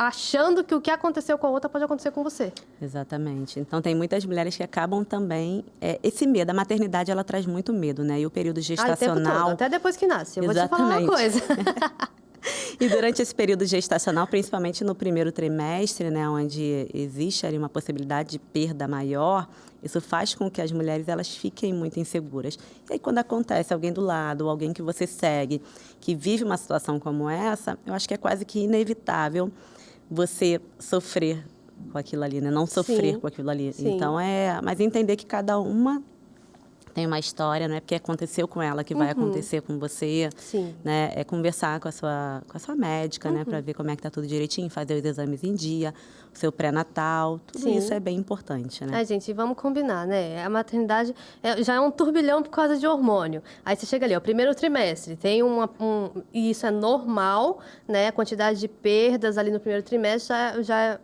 achando que o que aconteceu com a outra pode acontecer com você. Exatamente. Então, tem muitas mulheres que acabam também... esse medo, a maternidade, ela traz muito medo, né? E o período gestacional... O tempo todo, até depois que nasce. Eu vou te falar uma coisa. E durante esse período gestacional, principalmente no primeiro trimestre, né? Onde existe ali uma possibilidade de perda maior, isso faz com que as mulheres elas fiquem muito inseguras. E aí, quando acontece alguém do lado, ou alguém que você segue, que vive uma situação como essa, eu acho que é quase que inevitável você sofrer com aquilo ali, né? Não sofrer com aquilo ali. Sim. Então, mas entender que cada uma tem uma história, não é porque aconteceu com ela que vai acontecer com você. Sim. Né? É conversar com a sua médica, né? Para ver como é que tá tudo direitinho, fazer os exames em dia, o seu pré-natal, tudo Sim. isso é bem importante, né? Gente, vamos combinar, né? A maternidade já é um turbilhão por causa de hormônio. Aí você chega ali, ó, primeiro trimestre, tem e isso é normal, né? A quantidade de perdas ali no primeiro trimestre já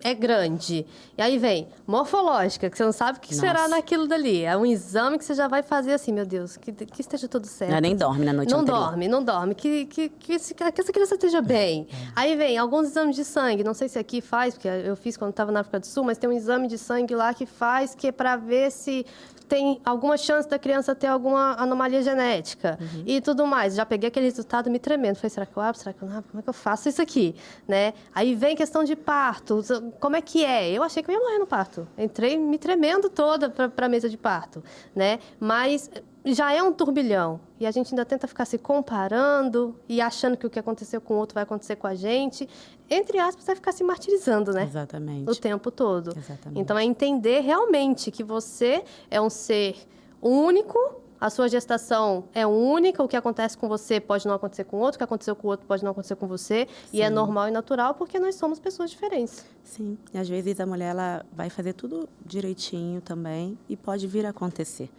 é grande. E aí vem morfológica, que você não sabe o que esperar naquilo dali. É um exame que você já vai fazer assim, meu Deus, que esteja tudo certo. Ela nem dorme na noite anterior. Não dorme. Que essa criança esteja bem. Aí vem alguns exames de sangue, não sei se aqui faz, porque eu fiz quando estava na África do Sul, mas tem um exame de sangue lá que faz, que é para ver se tem alguma chance da criança ter alguma anomalia genética e tudo mais. Já peguei aquele resultado me tremendo. Falei, será que eu abro? Será que eu não abro? Como é que eu faço isso aqui? Né? Aí vem questão de parto. Como é que é? Eu achei que eu ia morrer no parto. Entrei me tremendo toda para a mesa de parto, né? Mas já é um turbilhão. E a gente ainda tenta ficar se comparando e achando que o que aconteceu com o outro vai acontecer com a gente. Entre aspas, vai ficar se martirizando, né? Exatamente. O tempo todo. Exatamente. Então, é entender realmente que você é um ser único, a sua gestação é única, o que acontece com você pode não acontecer com o outro, o que aconteceu com o outro pode não acontecer com você. Sim. E é normal e natural porque nós somos pessoas diferentes. Sim, e às vezes a mulher ela vai fazer tudo direitinho também e pode vir a acontecer,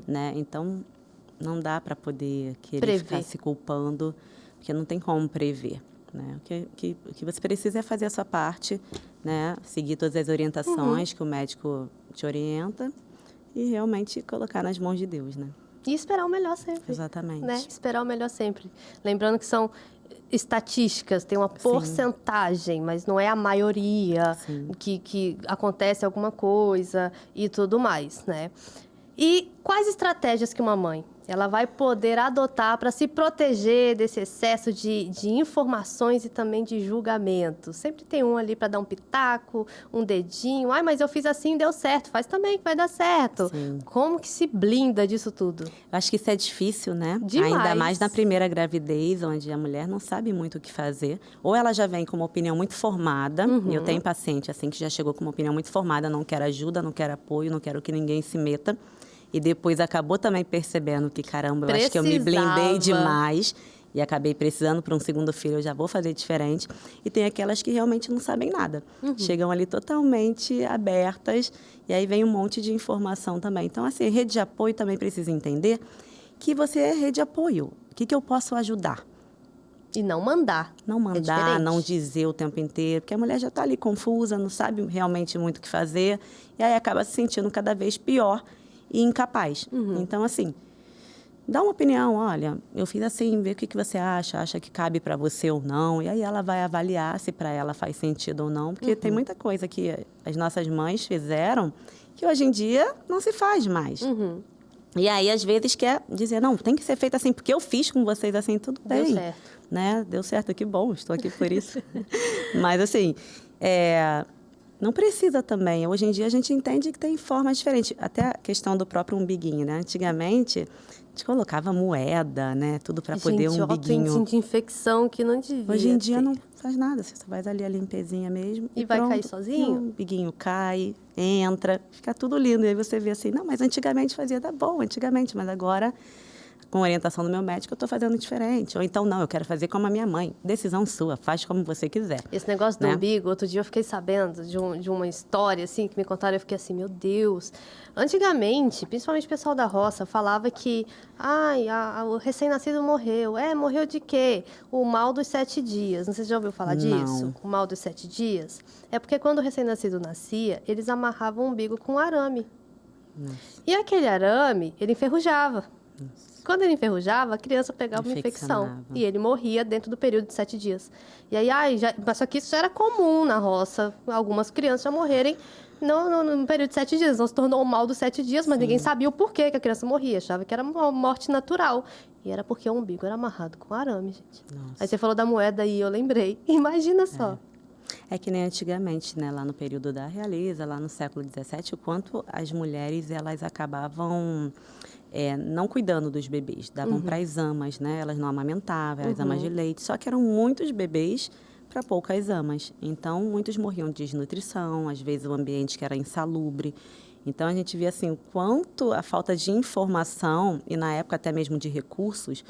né? Então, não dá para poder querer ficar se culpando, porque não tem como prever. Né? O que você precisa é fazer a sua parte, né? Seguir todas as orientações que o médico te orienta e realmente colocar nas mãos de Deus, né? E esperar o melhor sempre. Exatamente. Né? Esperar o melhor sempre. Lembrando que são estatísticas, tem uma porcentagem, mas não é a maioria que acontece alguma coisa e tudo mais, né? E quais estratégias que uma mãe ela vai poder adotar para se proteger desse excesso de informações e também de julgamento? Sempre tem um ali para dar um pitaco, um dedinho. Ai, mas eu fiz assim e deu certo. Faz também que vai dar certo. Sim. Como que se blinda disso tudo? Eu acho que isso é difícil, né? Demais. Ainda mais na primeira gravidez, onde a mulher não sabe muito o que fazer. Ou ela já vem com uma opinião muito formada. E eu tenho paciente assim que já chegou com uma opinião muito formada. Não quero ajuda, não quero apoio, não quero que ninguém se meta. E depois acabou também percebendo que, caramba, eu acho que eu me blindei demais e acabei precisando para um segundo filho, eu já vou fazer diferente. E tem aquelas que realmente não sabem nada. Chegam ali totalmente abertas e aí vem um monte de informação também. Então, assim, rede de apoio também precisa entender que você é rede de apoio. O que eu posso ajudar? E não mandar. Não mandar, não dizer o tempo inteiro, porque a mulher já está ali confusa, não sabe realmente muito o que fazer e aí acaba se sentindo cada vez pior e incapaz. Então, assim, dá uma opinião, olha, eu fiz assim, vê o que você acha que cabe para você ou não, e aí ela vai avaliar se para ela faz sentido ou não, porque tem muita coisa que as nossas mães fizeram que hoje em dia não se faz mais. E aí, às vezes, quer dizer, não, tem que ser feito assim, porque eu fiz com vocês assim, tudo bem. Deu certo. Né? Deu certo, que bom, estou aqui por isso. Mas, assim, não precisa também. Hoje em dia, a gente entende que tem formas diferentes. Até a questão do próprio umbiguinho, né? Antigamente, a gente colocava moeda, né? Tudo para poder um umbiguinho. Gente, de infecção que não devia Hoje em dia, ter. não faz nada. Você só faz ali a limpezinha mesmo. E vai cair sozinho? O umbiguinho cai, entra, fica tudo lindo. E aí você vê assim, não, mas antigamente fazia, tá bom, antigamente, mas agora, com orientação do meu médico, eu estou fazendo diferente. Ou então, não, eu quero fazer como a minha mãe. Decisão sua, faz como você quiser. Esse negócio do umbigo, outro dia eu fiquei sabendo de uma história, assim, que me contaram, eu fiquei assim, meu Deus. Antigamente, principalmente o pessoal da roça, falava que, o recém-nascido morreu. Morreu de quê? O mal dos 7 dias. Não sei se já ouviu falar disso? O mal dos 7 dias. É porque quando o recém-nascido nascia, eles amarravam o umbigo com arame. Nossa. E aquele arame, ele enferrujava. Nossa. Quando ele enferrujava, a criança pegava uma infecção. E ele morria dentro do período de 7 dias. E aí, mas só que isso já era comum na roça. Algumas crianças já morrerem no período de 7 dias. Não se tornou o mal dos 7 dias, mas ninguém sabia o porquê que a criança morria. Achava que era uma morte natural. E era porque o umbigo era amarrado com arame, gente. Nossa. Aí você falou da moeda e eu lembrei. Imagina só. É que nem antigamente, né? Lá no período da realeza, lá no século XVII, o quanto as mulheres, elas acabavam não cuidando dos bebês. Davam para as amas, né? Elas não amamentavam, as amas de leite. Só que eram muitos bebês para poucas amas. Então, muitos morriam de desnutrição, às vezes o ambiente que era insalubre. Então, a gente vê assim, o quanto a falta de informação, e na época até mesmo de recursos,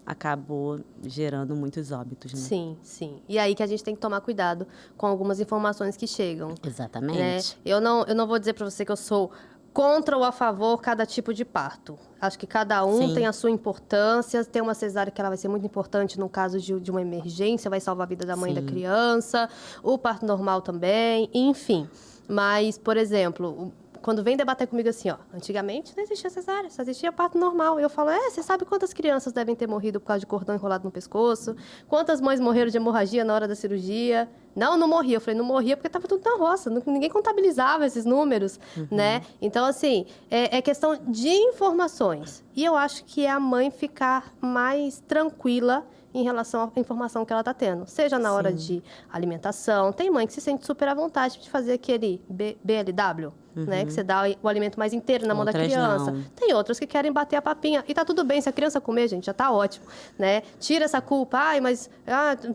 acabou gerando muitos óbitos, né? Sim, sim. E aí que a gente tem que tomar cuidado com algumas informações que chegam. Né? Exatamente. Eu não vou dizer para você que eu sou contra ou a favor cada tipo de parto. Acho que cada um Sim. tem a sua importância. Tem uma cesárea que ela vai ser muito importante no caso de uma emergência, vai salvar a vida da mãe e da criança. O parto normal também, enfim. Mas, por exemplo, quando vem debater comigo assim, ó, antigamente não existia cesárea, só existia parto normal. Eu falo, você sabe quantas crianças devem ter morrido por causa de cordão enrolado no pescoço? Quantas mães morreram de hemorragia na hora da cirurgia? Não morria. Eu falei, não morria porque estava tudo na roça. Ninguém contabilizava esses números, né? Então, assim, é questão de informações. E eu acho que é a mãe ficar mais tranquila em relação à informação que ela está tendo. Seja na hora de alimentação. Tem mãe que se sente super à vontade de fazer aquele BLW, né? Que você dá o alimento mais inteiro na mão da criança. Não. Tem outras que querem bater a papinha. E tá tudo bem, se a criança comer, gente, já tá ótimo, né? Tira essa culpa. Mas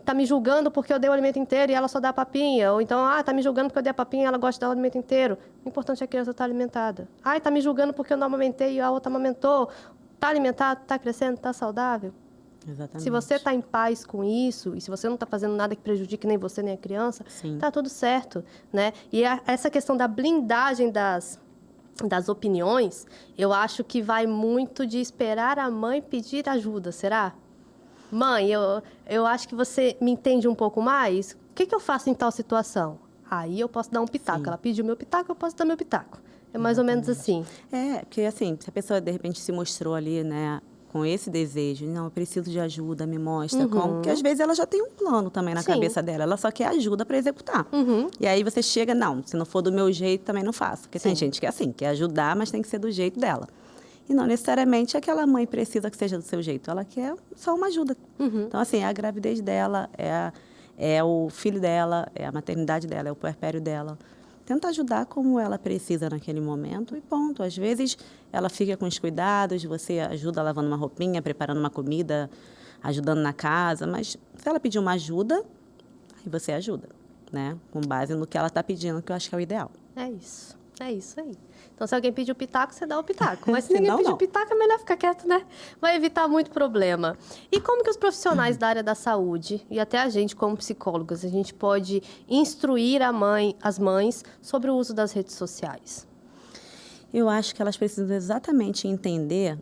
tá me julgando porque eu dei o alimento inteiro e ela só dá a papinha. Ou então, tá me julgando porque eu dei a papinha e ela gosta de dar o alimento inteiro. O importante é a criança estar alimentada. Tá me julgando porque eu não amamentei e a outra amamentou. Tá alimentado, tá crescendo, tá saudável. Exatamente. Se você está em paz com isso, e se você não está fazendo nada que prejudique nem você nem a criança, tá tudo certo, né? E essa questão da blindagem das opiniões, eu acho que vai muito de esperar a mãe pedir ajuda, será? Mãe, eu acho que você me entende um pouco mais. O que eu faço em tal situação? Aí eu posso dar um pitaco. Ela pediu meu pitaco, eu posso dar meu pitaco. É mais ou menos assim. Porque assim, se a pessoa de repente se mostrou ali, né, com esse desejo, não, eu preciso de ajuda, me mostra como, porque às vezes ela já tem um plano também na cabeça dela, ela só quer ajuda para executar. E aí você chega, não, se não for do meu jeito, também não faço. Porque tem gente que é assim, quer ajudar, mas tem que ser do jeito dela. E não necessariamente aquela mãe precisa que seja do seu jeito, ela quer só uma ajuda. Então, assim, é a gravidez dela, é o filho dela, é a maternidade dela, é o puerpério dela. Tenta ajudar como ela precisa naquele momento e ponto. Às vezes, ela fica com os cuidados, você ajuda lavando uma roupinha, preparando uma comida, ajudando na casa. Mas se ela pedir uma ajuda, aí você ajuda, né? Com base no que ela está pedindo, que eu acho que é o ideal. É isso aí. Então, se alguém pedir o pitaco, você dá o pitaco. Mas se ninguém pedir o pitaco, é melhor ficar quieto, né? Vai evitar muito problema. E como que os profissionais da área da saúde, e até a gente como psicólogos, a gente pode instruir as mães sobre o uso das redes sociais? Eu acho que elas precisam exatamente entender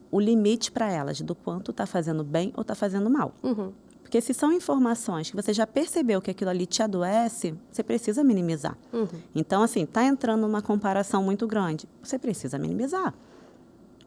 o limite para elas, do quanto está fazendo bem ou está fazendo mal. Porque se são informações que você já percebeu que aquilo ali te adoece, você precisa minimizar. Então, assim, está entrando numa comparação muito grande, você precisa minimizar.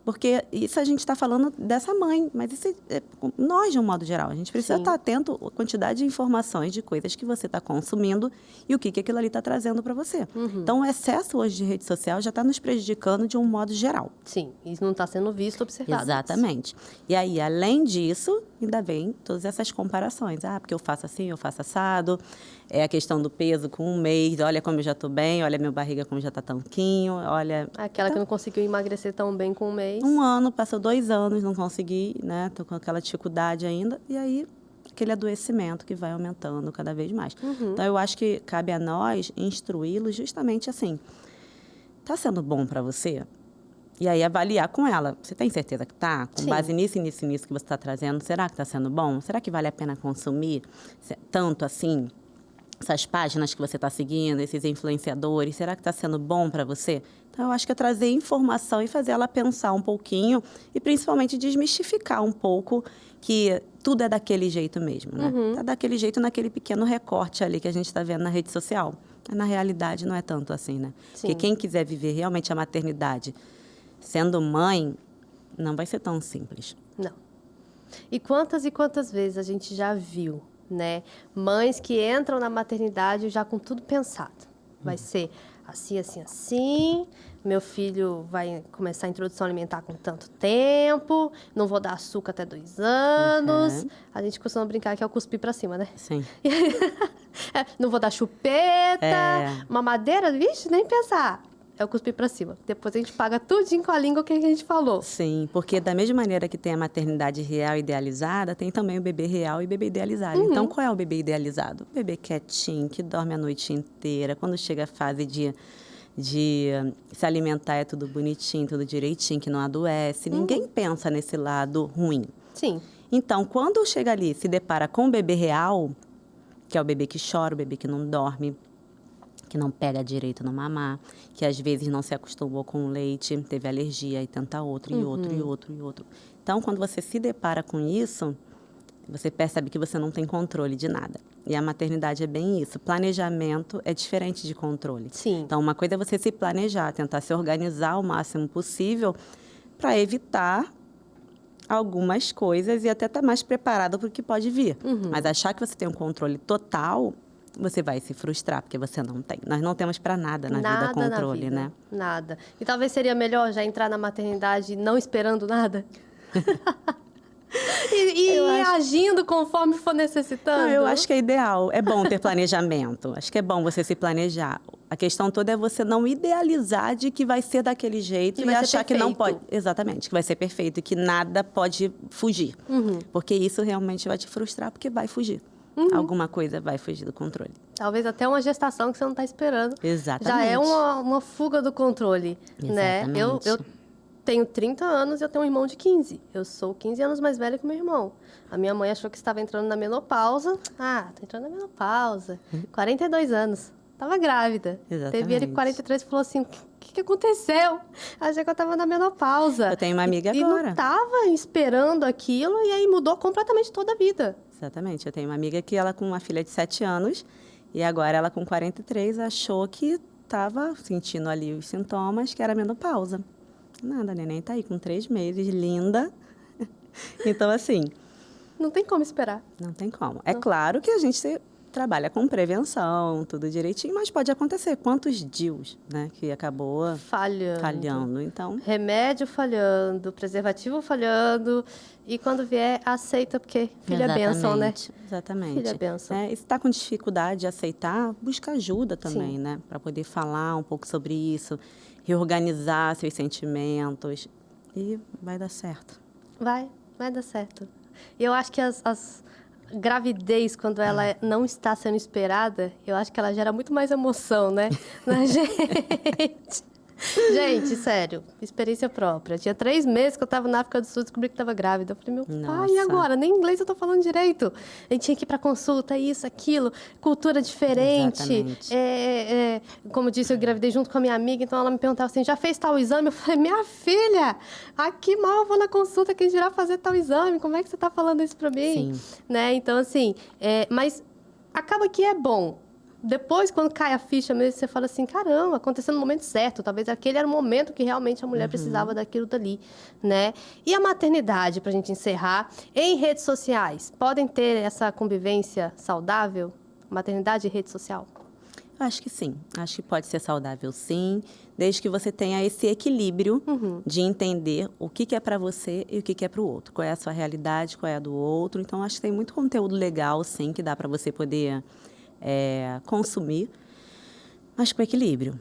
Porque isso a gente está falando dessa mãe, mas isso é nós, de um modo geral. A gente precisa estar atento à quantidade de informações, de coisas que você está consumindo e o que aquilo ali está trazendo para você. Então, o excesso hoje de rede social já está nos prejudicando de um modo geral. Sim, isso não está sendo visto, observado. Exatamente. E aí, além disso, ainda vem todas essas comparações. Porque eu faço assim, eu faço assado. É a questão do peso com um mês. Olha como eu já estou bem, olha minha barriga como já está tanquinho, olha... Aquela que não conseguiu emagrecer tão bem com um mês. Um ano, passou 2 anos, não consegui, né? Tô com aquela dificuldade ainda. E aí, aquele adoecimento que vai aumentando cada vez mais. Então, eu acho que cabe a nós instruí-los justamente assim. Tá sendo bom para você? E aí, avaliar com ela. Você tem certeza que tá? Com base nisso que você está trazendo, será que está sendo bom? Será que vale a pena consumir tanto assim? Essas páginas que você está seguindo, esses influenciadores, será que está sendo bom para você? Então, eu acho que é trazer informação e fazer ela pensar um pouquinho e, principalmente, desmistificar um pouco que tudo é daquele jeito mesmo, né? Tá daquele jeito naquele pequeno recorte ali que a gente está vendo na rede social. Na realidade, não é tanto assim, né? Porque quem quiser viver realmente a maternidade sendo mãe, não vai ser tão simples. Não. E quantas vezes a gente já viu, né? Mães que entram na maternidade já com tudo pensado. Vai ser assim, assim, assim. Meu filho vai começar a introdução alimentar com tanto tempo. Não vou dar açúcar até 2 anos. A gente costuma brincar que é o cuspir pra cima, né? Sim. Não vou dar chupeta, mamadeira, vixe, nem pensar. É o cuspir pra cima. Depois a gente paga tudinho com a língua que a gente falou. Sim, porque da mesma maneira que tem a maternidade real idealizada, tem também o bebê real e bebê idealizado. Então, qual é o bebê idealizado? O bebê quietinho, que dorme a noite inteira. Quando chega a fase de de se alimentar é tudo bonitinho, tudo direitinho, que não adoece. Ninguém pensa nesse lado ruim. Sim. Então, quando chega ali e se depara com o bebê real, que é o bebê que chora, o bebê que não dorme, que não pega direito no mamar, que às vezes não se acostumou com o leite, teve alergia e tenta outro, e outro, e outro, e outro. Então, quando você se depara com isso, você percebe que você não tem controle de nada. E a maternidade é bem isso. Planejamento é diferente de controle. Sim. Então, uma coisa é você se planejar, tentar se organizar o máximo possível para evitar algumas coisas e até estar mais preparado para o que pode vir. Mas achar que você tem um controle total, você vai se frustrar, porque você não tem. Nós não temos para nada na vida controle, né? Nada. E talvez seria melhor já entrar na maternidade não esperando nada? E agindo conforme for necessitando? Eu acho que é ideal. É bom ter planejamento. Acho que é bom você se planejar. A questão toda é você não idealizar de que vai ser daquele jeito e achar que não pode. Exatamente, que vai ser perfeito e que nada pode fugir. Porque isso realmente vai te frustrar, porque vai fugir. Alguma coisa vai fugir do controle. Talvez até uma gestação que você não está esperando. Exatamente. Já é uma fuga do controle, né? Exatamente. Eu tenho 30 anos e eu tenho um irmão de 15. Eu sou 15 anos mais velha que meu irmão. A minha mãe achou que estava entrando na menopausa. Ah, tô entrando na menopausa. 42 anos. Tava grávida. Exatamente. Teve ele com 43 e falou assim, o que aconteceu? Achei que eu estava na menopausa. Eu tenho uma amiga e agora. E não estava esperando aquilo e aí mudou completamente toda a vida. Exatamente. Eu tenho uma amiga que ela com uma filha de 7 anos e agora ela com 43 achou que estava sentindo ali os sintomas, que era menopausa. Nada, a neném tá aí com 3 meses, linda. Então, assim... Não tem como esperar. Não tem como. É claro que a gente trabalha com prevenção, tudo direitinho, mas pode acontecer. Quantos DIUs, né, que acabou falhando. Então... Remédio falhando, preservativo falhando. E quando vier, aceita, porque filho é bênção, né? Exatamente. Filho é bênção. E se está com dificuldade de aceitar, busca ajuda também, né? Para poder falar um pouco sobre isso, reorganizar seus sentimentos e vai dar certo. Vai dar certo. E eu acho que as gravidez, quando ela não está sendo esperada, eu acho que ela gera muito mais emoção, né? Na gente. Gente, sério, experiência própria. Tinha 3 meses que eu estava na África do Sul e descobri que estava grávida. Eu falei, meu pai, e agora? Nem inglês eu tô falando direito. A gente tinha que ir para consulta, isso, aquilo, cultura diferente. Como disse, eu engravidei junto com a minha amiga, então ela me perguntava assim, já fez tal exame? Eu falei, minha filha, aqui mal eu vou na consulta, quem dirá fazer tal exame? Como é que você está falando isso para mim? Sim. Né? Então, assim, mas acaba que é bom. Depois, quando cai a ficha mesmo, você fala assim, caramba, aconteceu no momento certo. Talvez aquele era o momento que realmente a mulher precisava daquilo dali, né? E a maternidade, para a gente encerrar, em redes sociais, podem ter essa convivência saudável? Maternidade e rede social? Acho que sim. Acho que pode ser saudável, sim, desde que você tenha esse equilíbrio de entender o que é para você e o que é para o outro. Qual é a sua realidade, qual é a do outro. Então, acho que tem muito conteúdo legal, sim, que dá para você poder... consumir, mas com equilíbrio,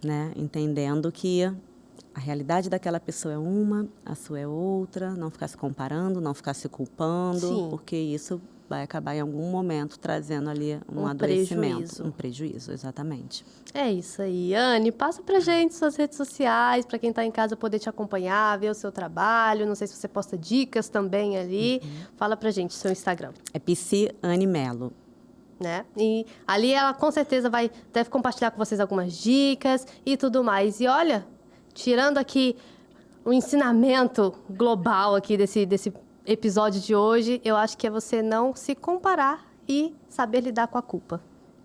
né? Entendendo que a realidade daquela pessoa é uma, a sua é outra, não ficar se comparando, não ficar se culpando, Sim. porque isso vai acabar em algum momento trazendo ali um adoecimento, prejuízo. Um prejuízo, exatamente. É isso aí. Anne, passa pra gente suas redes sociais, para quem está em casa poder te acompanhar, ver o seu trabalho. Não sei se você posta dicas também ali. Fala pra gente seu Instagram. É Psi Anne Melo. Né? E ali ela com certeza deve compartilhar com vocês algumas dicas e tudo mais. E olha, tirando aqui o ensinamento global aqui desse episódio de hoje, eu acho que é você não se comparar e saber lidar com a culpa.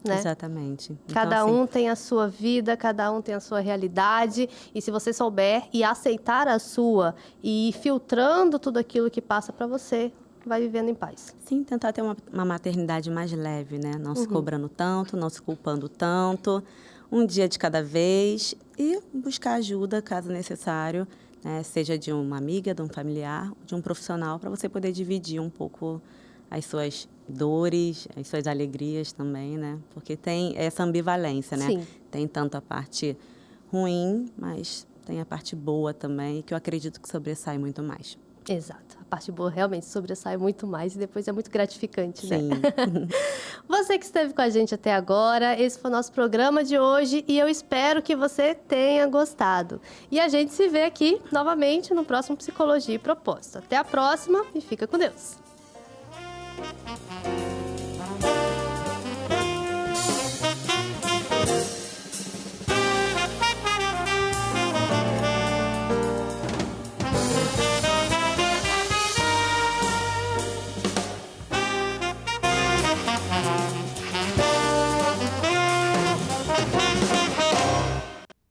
Né? Exatamente. Cada então, um tem a sua vida, cada um tem a sua realidade. E se você souber e aceitar a sua e ir filtrando tudo aquilo que passa para você, vai vivendo em paz. Sim, tentar ter uma maternidade mais leve, né? Não se cobrando tanto, não se culpando tanto. Um dia de cada vez e buscar ajuda, caso necessário, né? Seja de uma amiga, de um familiar, de um profissional, para você poder dividir um pouco as suas dores, as suas alegrias também, né? Porque tem essa ambivalência, né? Sim. Tem tanto a parte ruim, mas tem a parte boa também, que eu acredito que sobressai muito mais. Exato. A parte boa realmente sobressai muito mais e depois é muito gratificante, né? Sim. Você que esteve com a gente até agora, esse foi o nosso programa de hoje e eu espero que você tenha gostado. E a gente se vê aqui novamente no próximo Psicologia e Propósito. Até a próxima e fica com Deus!